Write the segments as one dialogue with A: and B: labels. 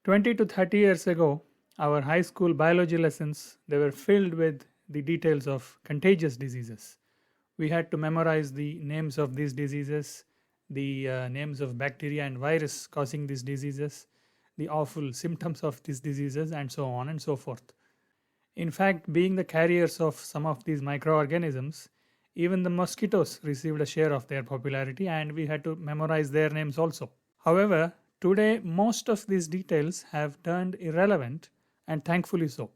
A: 20 to 30 years ago, our high school biology lessons, they were filled with the details of contagious diseases. We had to memorize the names of these diseases, the names of bacteria and virus causing these diseases, the awful symptoms of these diseases, and so on and so forth. In fact, being the carriers of some of these microorganisms, even the mosquitoes received a share of their popularity, and we had to memorize their names also. However, today most of these details have turned irrelevant, and thankfully so.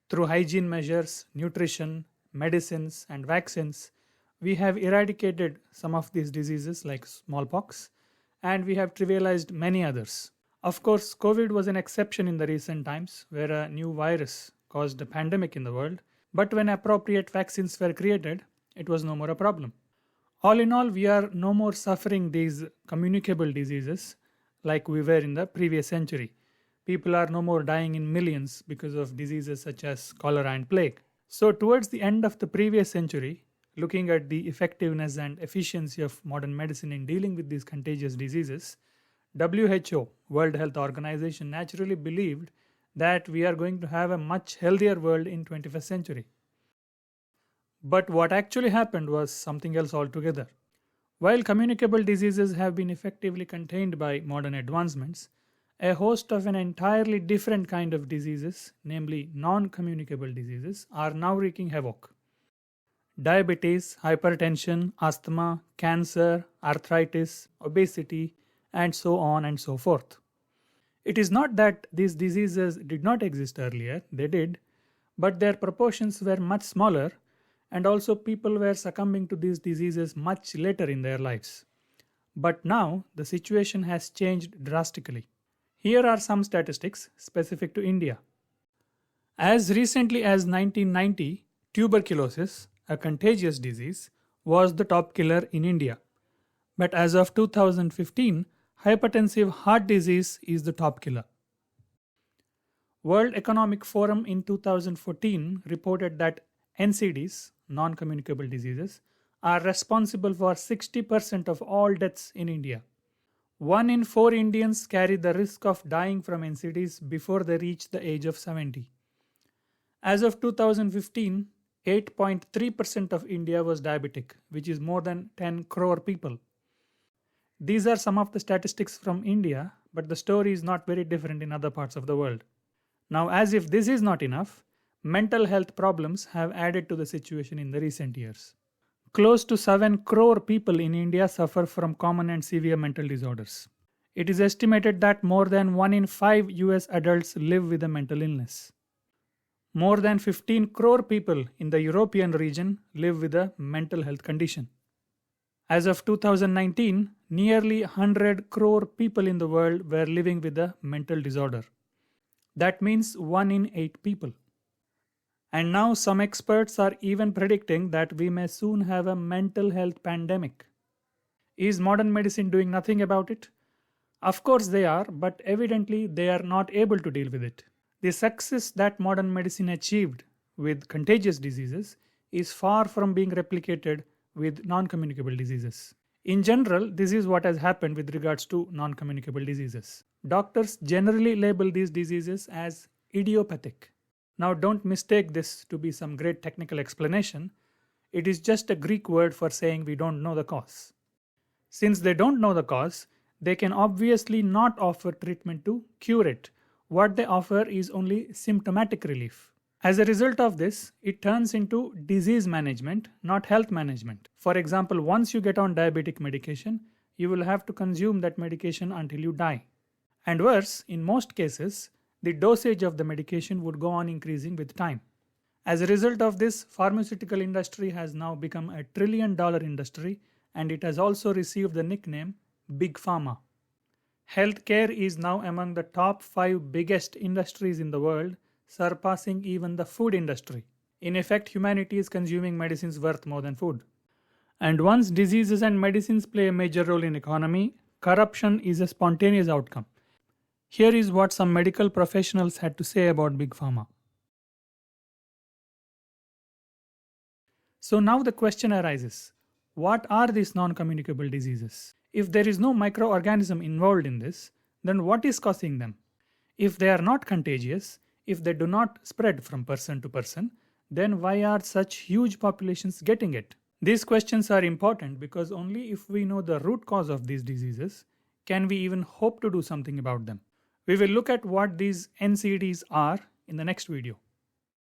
A: Through hygiene measures, nutrition, medicines, and vaccines, we have eradicated some of these diseases like smallpox, and we have trivialized many others. Of course, COVID was an exception in the recent times, where a new virus caused a pandemic in the world, but when appropriate vaccines were created, it was no more a problem. All in all, we are no more suffering these communicable diseases like we were in the previous century. People are no more dying in millions because of diseases such as cholera and plague. So towards the end of the previous century, looking at the effectiveness and efficiency of modern medicine in dealing with these contagious diseases, WHO, World Health Organization, naturally believed that we are going to have a much healthier world in 21st century. But what actually happened was something else altogether. While communicable diseases have been effectively contained by modern advancements, a host of an entirely different kind of diseases, namely non-communicable diseases, are now wreaking havoc. Diabetes, hypertension, asthma, cancer, arthritis, obesity, and so on and so forth. It is not that these diseases did not exist earlier, they did, but their proportions were much smaller, and also people were succumbing to these diseases much later in their lives. But now the situation has changed drastically. Here are some statistics specific to India. As recently as 1990, tuberculosis, a contagious disease, was the top killer in India. But as of 2015, hypertensive heart disease is the top killer. World Economic Forum in 2014 reported that NCDs, non-communicable diseases, are responsible for 60% of all deaths in India. 1 in 4 Indians carry the risk of dying from NCDs before they reach the age of 70. As of 2015, 8.3% of India was diabetic, which is more than 10 crore people. These are some of the statistics from India, but the story is not very different in other parts of the world. Now, as if this is not enough, mental health problems have added to the situation in the recent years. Close to 7 crore people in India suffer from common and severe mental disorders. It is estimated that more than 1 in 5 US adults live with a mental illness. More than 15 crore people in the European region live with a mental health condition. As of 2019, nearly 100 crore people in the world were living with a mental disorder. That means 1 in 8 people. And now some experts are even predicting that we may soon have a mental health pandemic. Is modern medicine doing nothing about it? Of course they are, but evidently they are not able to deal with it. The success that modern medicine achieved with contagious diseases is far from being replicated with non-communicable diseases. In general, this is what has happened with regards to non-communicable diseases. Doctors generally label these diseases as idiopathic. Now don't mistake this to be some great technical explanation. It is just a Greek word for saying we don't know the cause. Since they don't know the cause, they can obviously not offer treatment to cure it. What they offer is only symptomatic relief. As a result of this, it turns into disease management, not health management. For example, once you get on diabetic medication, you will have to consume that medication until you die. And worse, in most cases, the dosage of the medication would go on increasing with time. As a result of this, pharmaceutical industry has now become a $1 trillion industry, and it has also received the nickname Big Pharma. Healthcare is now among the top 5 biggest industries in the world, surpassing even the food industry. In effect, humanity is consuming medicines worth more than food. And once diseases and medicines play a major role in economy, corruption is a spontaneous outcome. Here is what some medical professionals had to say about Big Pharma. So now the question arises, what are these non-communicable diseases? If there is no microorganism involved in this, then what is causing them? If they are not contagious, if they do not spread from person to person, then why are such huge populations getting it? These questions are important because only if we know the root cause of these diseases can we even hope to do something about them. We will look at what these NCDs are in the next video.